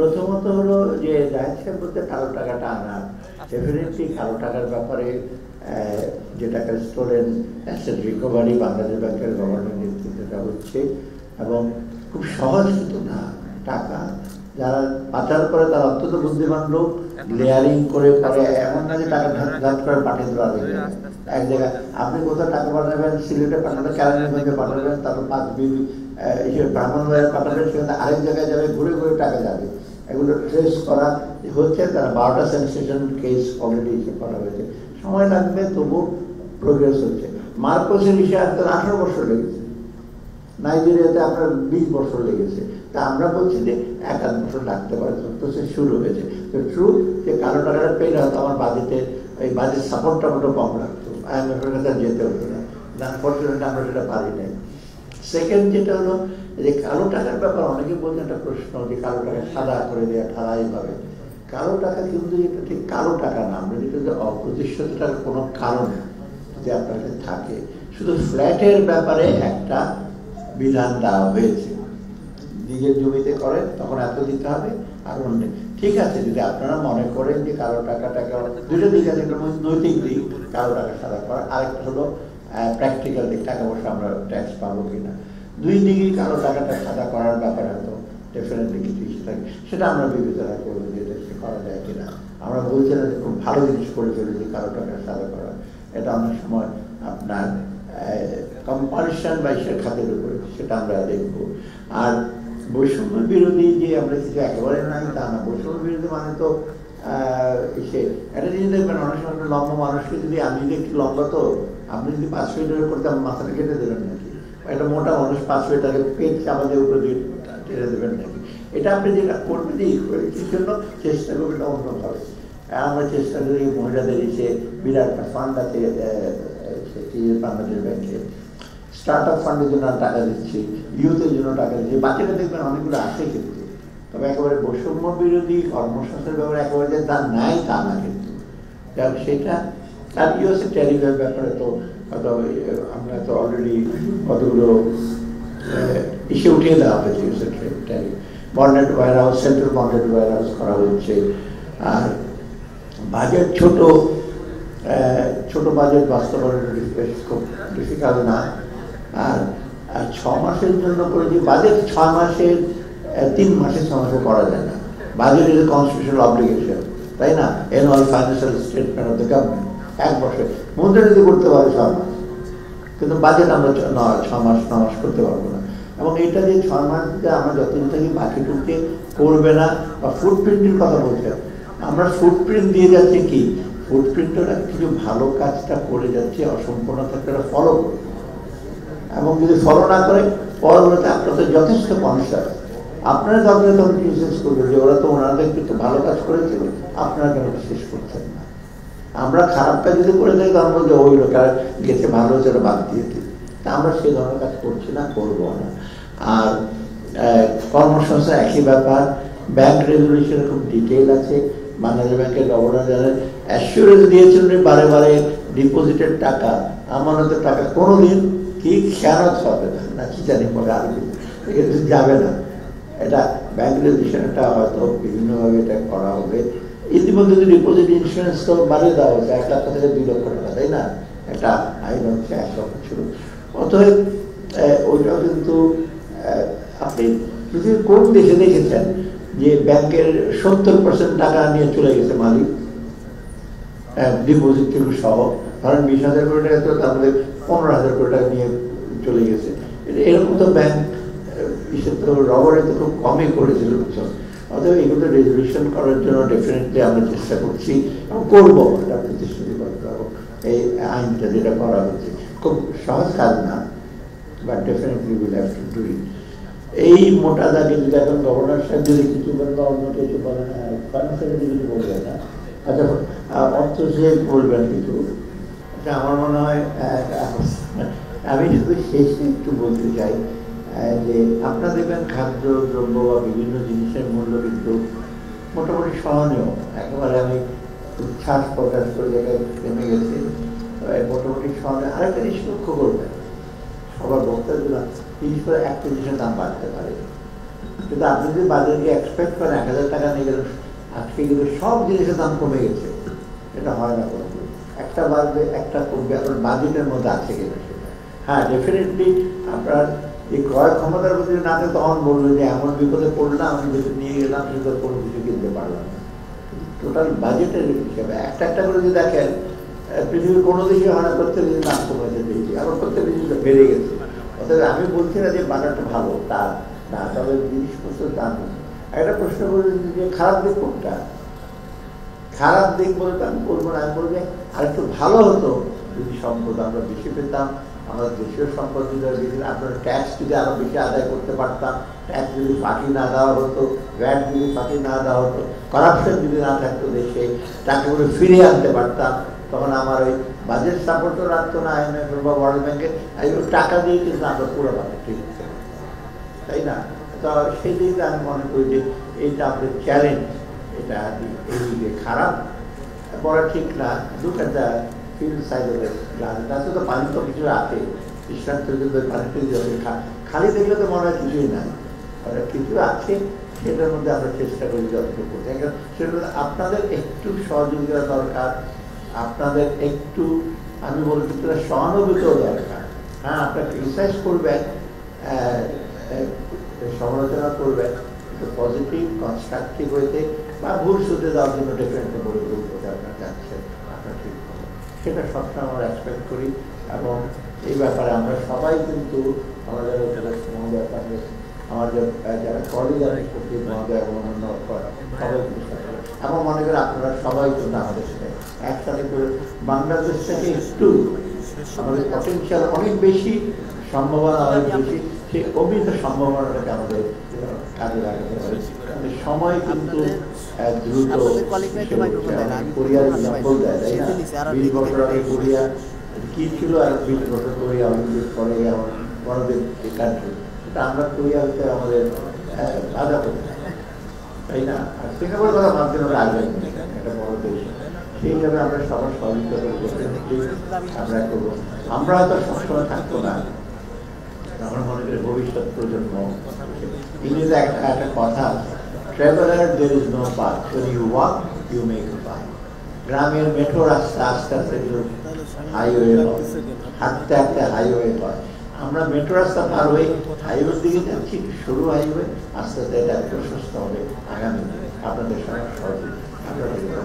প্রথমত হলো যে জাহিদ সাহেব বলতে কালো টাকাটা আনা ডেফিনেটলি কালো টাকার ব্যাপারে যেটাকে স্টোলেন অ্যাসেট রিকভারি বাংলাদেশ ব্যাংকের গভর্নর নেতৃত্বে হচ্ছে এবং খুব সহজ কিন্তু না টাকা যারা পাচার করে তারা অত্যন্ত বুদ্ধিমান লোক লেয়ারিং করে করে এমন না যে টাকা ধাপ করে পাঠিয়ে দেওয়া এক জায়গায় আপনি কোথাও টাকা পাঠাবেন সিলেটে পাঠাবেন কেরানীগঞ্জে পাঠাবেন তারপর ব্রাহ্মণবাড়িয়া পাঠাবেন সেখানে আরেক জায়গায় যাবে ঘুরে ঘুরে টাকা যাবে এগুলো ট্রেস করা হচ্ছে তারা 12টা সেন্সেশন কেস অলরেডি করা হয়েছে সময় লাগবে তবু প্রোগ্রেস হচ্ছে মার্কোসের বিষয়ে আসতে 18 বছর লেগেছে নাইজেরিয়াতে আপনার 20 বছর লেগেছে তা আমরা বলছি যে 1-8 বছর লাগতে পারে তো সে শুরু হয়েছে তো ট্রু যে কালো টাকাটা পেলে হয়তো আমার বাজেটে এই বাজেট সাপোর্টটা মোটো কম লাগতো IMF-এর কাছে যেতে হতো না আনফর্চুনেটলি আমরা সেটা পারি নাই সেকেন্ড যেটা হলো যে কালো টাকার ব্যাপার অনেকে বলছেন একটা প্রশ্ন যে কালো টাকা সাদা করে দেওয়া ঢালাইভাবে কালো টাকা কিন্তু এটা ঠিক কালো টাকা না আমরা যেটা যে অপ্রতিষ্ঠিত টাকার কোনো কারণ যদি আপনার কাছে থাকে শুধু ফ্ল্যাটের ব্যাপারে একটা বিধান দেওয়া হয়েছে নিজের জমিতে করেন তখন এত দিতে হবে আর অন্য ঠিক আছে যদি আপনারা মনে করেন যে কালো টাকা দুটো দিক আছে একটা নৈতিক দিক কালো টাকা সাদা করা আরেকটা হলো প্র্যাকটিক্যাল দিক টাকা পয়সা আমরা ট্যাক্স পাবো কিনা দুই দিকেই কালো টাকাটা সাদা করার ব্যাপারে হয়তো ডেফিনেটলি কিছু ইস্যু থাকে সেটা আমরা বিবেচনা করবো যে এটা করা যায় কিনা আমরা বলছি না যে খুব ভালো জিনিস করে ফেলেছি কালো টাকা সাদা করা এটা অনেক সময় আপনার কম্পালশন বা ইসের খাতের উপরে সেটা আমরা দেখবো আর বৈষম্য বিরোধী যে আমরা কিছু একেবারে নাই তা না বৈষম্য বিরোধী মানে তো সে একটা জিনিস দেখবেন অনেক সময় লম্বা মানুষকে যদি আমি যদি একটু লম্বা তো আপনি যদি 5 ফিট করতে মাথাটা কেটে দেবেন নাকি একটা মোটা মানুষ 5 ফিট তাকে পেট চাপাতে উপরে দিয়ে টেনে দেবেন নাকি এটা আপনি যেটা করবেন এই জন্য চেষ্টা করবেন অন্যভাবে আমরা চেষ্টা করি মহিলাদের এসে বিরাট ফান্ড আছে বাংলাদেশ ব্যাংকে স্টার্ট আপ ফান্ডের জন্য টাকা দিচ্ছি ইউথের জন্য টাকা দিচ্ছি বাচ্চারা দেখবেন অনেকগুলো আছে কিন্তু তবে একেবারে বৈষম্য বিরোধী কর্মসংস্থানের ব্যাপারে একেবারে যে তার নাই তা না কিন্তু সেটা আর ইউএসএ ট্যারিফের ব্যাপারে তো হয়তো আমরা তো অলরেডি কতগুলো ইসে উঠিয়ে দেওয়া হয়েছে USA tariff bonded warehouse central bonded warehouse করা হচ্ছে আর বাজেট ছোট বাজেট বাস্তবায়ন খুব ডিফিকাল্ট না আর 6 মাসের জন্য করে যে বাজেট 6 মাসের 3 মাসে 6 মাসে করা যায় না budget is a constitutional obligation তাই না annual financial statement of the government 1 বছর মুদ্রানীতি করতে পারে 6 মাস কিন্তু বাজেট আমরা 6 মাস 9 মাস করতে পারবো না এবং এটা যে 6 মাস আমরা যতদিন থাকি বাকিটুকে করবে না বা ফুটপ্রিন্টের কথা বলছে আমরা ফুটপ্রিন্ট দিয়ে যাচ্ছি কি ফুটপ্রিন্টরা কিছু ভালো কাজটা করে যাচ্ছে অসম্পূর্ণ থাকলে ফলো করবে এবং যদি ফলো না করে পরবর্তীতে আপনার তো যথেষ্ট কনসার্ন আপনারা দরকার তখন ক্রিটিসাইজ করবেন যে ওরা তো ওনাদের কিন্তু ভালো কাজ করেছিল আপনারা কেন শেষ করছেন না আমরা খারাপ কাজ যদি করে থাকি তখন বলতে ওই লোক গেছে ভালো হচ্ছে ওরা বাদ দিয়ে দিই তা আমরা সেই ধরনের কাজ করছি না করবো না আর কর্মসংস্থা একই ব্যাপার ব্যাংক রেগুলেশন খুব ডিটেইল আছে বাংলাদেশ ব্যাংকের গভর্নর জেনারেল অ্যাসুরেন্স দিয়েছিলেন বারে বারে ডিপোজিটের টাকা আমানতের টাকা কোনোদিন কি খেয়ানত হবে না কি জানি পরে আর কিছু যাবে না এটা ব্যাংক রেগুলেশনটা হয়তো বিভিন্নভাবে এটা করা হবে ইতিমধ্যে যদি ডিপোজিট ইন্স্যুরেন্স তো বাড়িয়ে দেওয়া হচ্ছে 1 লাখ থেকে 2 লক্ষ টাকা তাই না একটা আইন হচ্ছে 1 লক্ষ ছিল অতএব ওইটাও কিন্তু আপনি যদি কোন দেশে দেখেছেন যে ব্যাংকের 70% টাকা নিয়ে চলে গেছে মালিক ডিপোজিট থেকে সহ ধরেন 20,000 কোটি টাকা তো তার মধ্যে 15,000 কোটি টাকা নিয়ে চলে গেছে এরকম তো ব্যাংক তো রবারে তো খুব কমই করেছিল অতএব এগুলো রেজলিউশন করার জন্য ডেফিনেটলি আমরা চেষ্টা করছি এবং করবো এটা প্রতিশ্রুতি করতে পারবো এই আইনটা যেটা করা হচ্ছে খুব সহজ কাজ না but definitely will have to do it এই মোটা দাগে যদি এখন গভর্নর সাহেব যদি কিছু বলেন বা অন্য কিছু বলেন ফাইন্যান্স সেক্রেটারি কিছু বলবেন না আচ্ছা অর্থ সে বলবেন কিছু আচ্ছা আমার মনে হয় আমি শুধু শেষে একটু বলতে চাই যে আপনারা দেখবেন খাদ্য দ্রব্য বা বিভিন্ন জিনিসের মূল্য কিন্তু মোটামুটি সহনীয় একেবারে আমি উচ্ছ্বাস প্রকাশ করে জায়গায় থেমে গেছে মোটামুটি সহনীয় আরেকটা জিনিস লক্ষ্য করবেন সবার বক্তাগুলো 30 করে 1 পজিশনের দাম বাড়তে পারে কিন্তু আপনি যদি বাজারে এক্সপেক্ট করেন 1000 টাকা যেন আজকে কিন্তু সব জিনিসের দাম কমে গেছে, এটা হয় না কোনো। একটা বাড়বে একটা কমবে, আপনার বাজেটের মধ্যে আছে কিনা সেটা। হ্যাঁ, ডেফিনেটলি আপনার এই ক্রয় ক্ষমতার মধ্যে না থাকে তখন বলবেন যে এমন বিপদে পড়লাম, আমি যেটা নিয়ে গেলাম সেটা কোনো কিছু কিনতে পারলাম না। টোটাল বাজেটের হিসেবে একটা একটা করে যদি দেখেন, পৃথিবীর কোনো দেশে হয় না প্রত্যেক দিন দাম কমেছে দিয়েছি, আবার প্রত্যেক দিন বেড়ে গেছে। অর্থাৎ আমি বলছি না যে বাজারটা ভালো, তা না, তবে জিনিসপত্রের দাম। একটা প্রশ্ন করলেন যে খারাপ দিক কোনটা? খারাপ দিক বলতে আমি বলবো না, আমি বলবো যে আরেকটু ভালো হতো যদি সম্পদ আমরা বেশি পেতাম, আমরা দেশীয় সম্পদ যদি বেশি, আপনার ট্যাক্স যদি আরো বেশি আদায় করতে পারতাম, ট্যাক্স যদি ফাঁকি না দেওয়া হতো, ভ্যাট যদি ফাঁকি না দেওয়া হতো, করাপশন যদি না থাকতো দেশে, তাকে করে ফিরিয়ে আনতে পারতাম, তখন আমার ওই বাজেট সাপোর্টও রাখতো না IMF বা ওয়ার্ল্ড ব্যাংকে, টাকা দিয়ে কিন্তু আমরা পুরো বাজেট ঠিক করতে পারতাম, তাই না? তো সেই দিকে আমি মনে করি যে এইটা আমাদের চ্যালেঞ্জ। এটা এইদিকে খারাপ বলা ঠিক না, look at the field side of তাতে তো পানি তো কিছু আছে, দৃষ্টান্ত পানিতে খালি দেখলে তো মনে হয় কিছুই নাই, কিছু আছে, সেটার মধ্যে আমরা চেষ্টা করি যতটুকু করতে। সেটা আপনাদের একটু সহযোগিতা দরকার, আপনাদের একটু, আমি বলি কিছুটা সহানুভূতিও দরকার। হ্যাঁ, আপনারা ক্রিটিসাইজ করবেন, সমালোচনা করবেন, কিন্তু পজিটিভ কনস্ট্রাকটিভ হইতে বা ভুল শুধু দেওয়ার জন্য ডেফিনেটলি বলে বলতে আপনার যাচ্ছেন, আপনার ঠিক হবে, সেটা সবসময় আমরা এক্সপেক্ট করি। এবং এই ব্যাপারে আমরা সবাই কিন্তু আমাদের মহোদয়, আমার যারা কলিগ আছে সত্যি মহোদয় এবং অন্য সবাই এবং মনে করি আপনারা সবাই কিন্তু আমাদের সাথে একসাথে করে বাংলাদেশ থেকে একটু আমাদের পটেনশিয়াল অনেক বেশি, সম্ভাবনা অনেক বেশি, সেই অভিন্ন সম্ভাবনাটাকে আমাদের কাজে লাগাতে পারে। সময় কিন্তু দ্রুত, কোরিয়ার এক্সাম্পল দেয়, তাই না? 20 বছর আগে কোরিয়া কি ছিল আর 20 বছর কোরিয়া পরে আমার বড়দের কান্ট্রি, সেটা আমরা কোরিয়া হচ্ছে আমাদের বাধা করতে, তাই না? আর সিঙ্গাপুরের কথা ভাবতে হবে, আসবেন একটা বড় দেশ, সেই হিসাবে আমরা সবার সহযোগিতা করতে আমরা করবো। আমরা হয়তো সবসময় থাকবো না, আমরা মনে করি ভবিষ্যৎ প্রজন্ম, ইংরেজিতে একটা কথা আছে, traveller there is no path, when you walk you make a path। গ্রামের মেট্রো রাস্তা আস্তে আস্তে হাইওয়ে হয়, হাঁটতে হাঁটতে হাইওয়ে হয়, আমরা মেট্রো রাস্তা পার হয়ে হাইওয়ের দিকে যাচ্ছি, সরু হাইওয়ে, আস্তে আস্তে এটা প্রশস্ত হবে আগামী আপনাদের সঙ্গে সহযোগিতা।